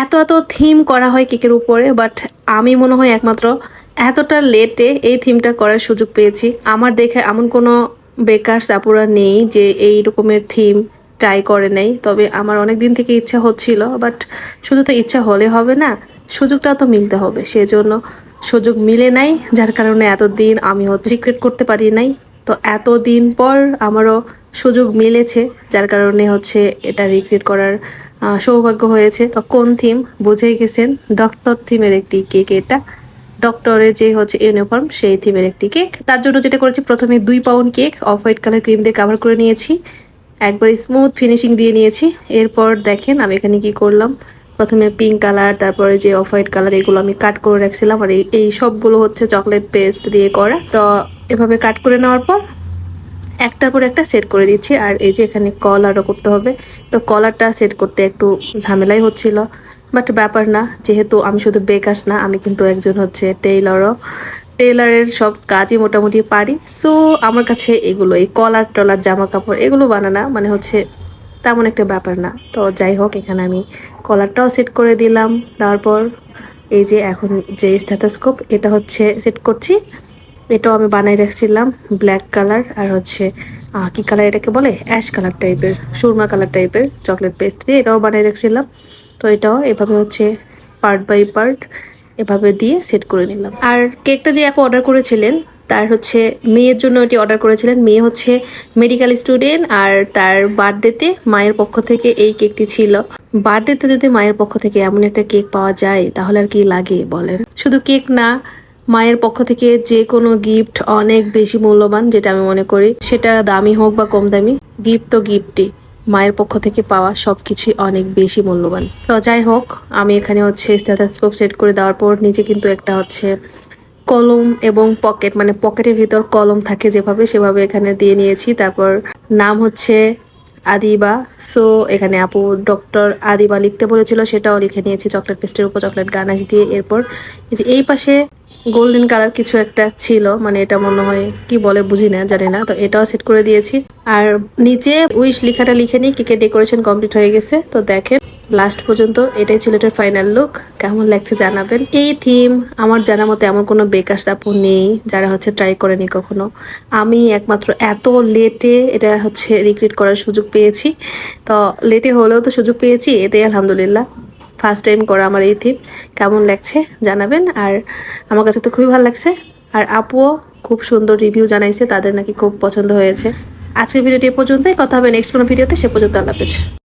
এত এত থিম করা হয় কেকের উপরে, বাট আমি মনে হয় একমাত্র এতটা লেটে এই থিমটা করার সুযোগ পেয়েছি। আমার দেখে এমন কোনো বেকারস আপুরা নেই যে এই রকমের থিম ট্রাই করে নাই। তবে আমার অনেক দিন থেকে ইচ্ছা হচ্ছিল, বাট শুধু তো ইচ্ছা হলে হবে না, সুযোগটা তো মিলতে হবে। সেজন্য সুযোগ মিলে নাই, যার কারণে এতদিন আমি হচ্ছে রিক্রিয়েট করতে পারি নাই। তো এতদিন পর আমারও সুযোগ মিলেছে, যার কারণে হচ্ছে এটা রিক্রিয়েট করার সৌভাগ্য হয়েছে। তো কোন থিম বুঝেই গেছেন, ডক্টর থিমের একটি কেক এটা। ডক্টরের যে হচ্ছে ইউনিফর্ম সেই থিমের একটি কেক। তার জন্য যেটা করেছি, প্রথমে 2 pound cake off white colour cream দিয়ে কাভার করে নিয়েছি, একবার স্মুথ ফিনিশিং দিয়ে নিয়েছি। এরপর দেখেন আমি এখানে কি করলাম, প্রথমে পিঙ্ক কালার, তারপরে যে অফ হোয়াইট কালার, এগুলো আমি কাট করে রাখছিলাম। আর এই সবগুলো হচ্ছে চকলেট পেস্ট দিয়ে করা। তো এভাবে কাট করে নেওয়ার পর একটার পর একটা সেট করে দিচ্ছি। আর এই যে এখানে কলারও করতে হবে, তো কলারটা সেট করতে একটু ঝামেলাই হচ্ছিল, বাট ব্যাপার না, যেহেতু আমি শুধু বেকার্স না, আমি কিন্তু একজন হচ্ছে টেইলারের সব কাজই মোটামুটি পারি। সো আমার কাছে এগুলো, এই কলার টলার জামা কাপড় এগুলো বানানা মানে হচ্ছে তেমন একটা ব্যাপার না। তো যাই হোক, এখানে আমি কলারটাও সেট করে দিলাম। তারপর এই যে এখন যে স্টেথোস্কোপ, এটা হচ্ছে সেট করছি। এটাও আমি বানাই রাখছিলাম ব্ল্যাক কালার, আর হচ্ছে কি কালার এটাকে বলে, অ্যাশ কালার টাইপের, সুরমা কালার টাইপের চকলেট পেস্ট দিয়ে এটাও বানাই রাখছিলাম। তো এটাও এভাবে হচ্ছে পার্ট বাই পার্ট এভাবে দিয়ে সেট করে নিলাম। আর কেকটা যে আপু অর্ডার করেছিলেন, তার হচ্ছে মেয়ের জন্য এটি অর্ডার করেছিলেন। মেয়ে হচ্ছে মেডিকেল স্টুডেন্ট, আর তার বার্থডেতে মায়ের পক্ষ থেকে এই কেকটি ছিল। বার্থডেতে যদি মায়ের পক্ষ থেকে এমন একটা কেক পাওয়া যায় তাহলে আর কি লাগে বলেন। শুধু কেক না, মায়ের পক্ষ থেকে যে কোনো গিফট অনেক বেশি মূল্যবান, যেটা আমি মনে করি, সেটা দামি হোক বা কম দামি, গিফট তো গিফটই। মায়ের পক্ষ থেকে পাওয়া সবকিছুই অনেক বেশি মূল্যবান। তো যাই হোক, আমি এখানে হচ্ছে স্টেথোস্কোপ সেট করে দেওয়ার পর নিচে কিন্তু একটা হচ্ছে কলম এবং পকেট, মানে পকেটের ভিতর কলম থাকে যেভাবে, সেভাবে এখানে দিয়ে নিয়েছি। তারপর নাম হচ্ছে আদিবা। সো এখানে আপু ডক্টর আদিবা লিখতে বলেছিল, সেটাও লিখে নিয়েছি চকলেট পেস্টের উপর চকলেট গানাশ দিয়ে। এরপর এই যে এই পাশে গোল্ডেন কালার কিছু একটা ছিল, মানে এটা মনে হয় কি বলে বুঝি না, জানি না। তো এটাও সেট করে দিয়েছি। আর নিচে উইশ লেখাটা লিখে নিই, কেকের ডেকোরেশন কমপ্লিট হয়ে গেছে। তো দেখেন লাস্ট পর্যন্ত এটাই ছিল এটার ফাইনাল লুক। কেমন লাগছে জানাবেন। এই থিম আমার জানার মতো এমন কোনো বেকারস আপু নেই যারা হচ্ছে ট্রাই করেনি কখনো। আমি একমাত্র এত লেটে এটা হচ্ছে রিক্রিয়েট করার সুযোগ পেয়েছি। তো লেটে হলেও তো সুযোগ পেয়েছি, এতে আলহামদুলিল্লাহ। ফার্স্ট টাইম করা আমার এই থিম, কেমন লাগছে জানাবেন। আর আমার কাছে তো খুবই ভালো লাগছে। আর আপুও খুব সুন্দর রিভিউ জানাইছে, তাদের নাকি খুব পছন্দ হয়েছে। আজকের ভিডিওটি এ পর্যন্তই, কথা হবে নেক্সট কোনো ভিডিওতে। সে পর্যন্ত আল্লাহ হাফেজ।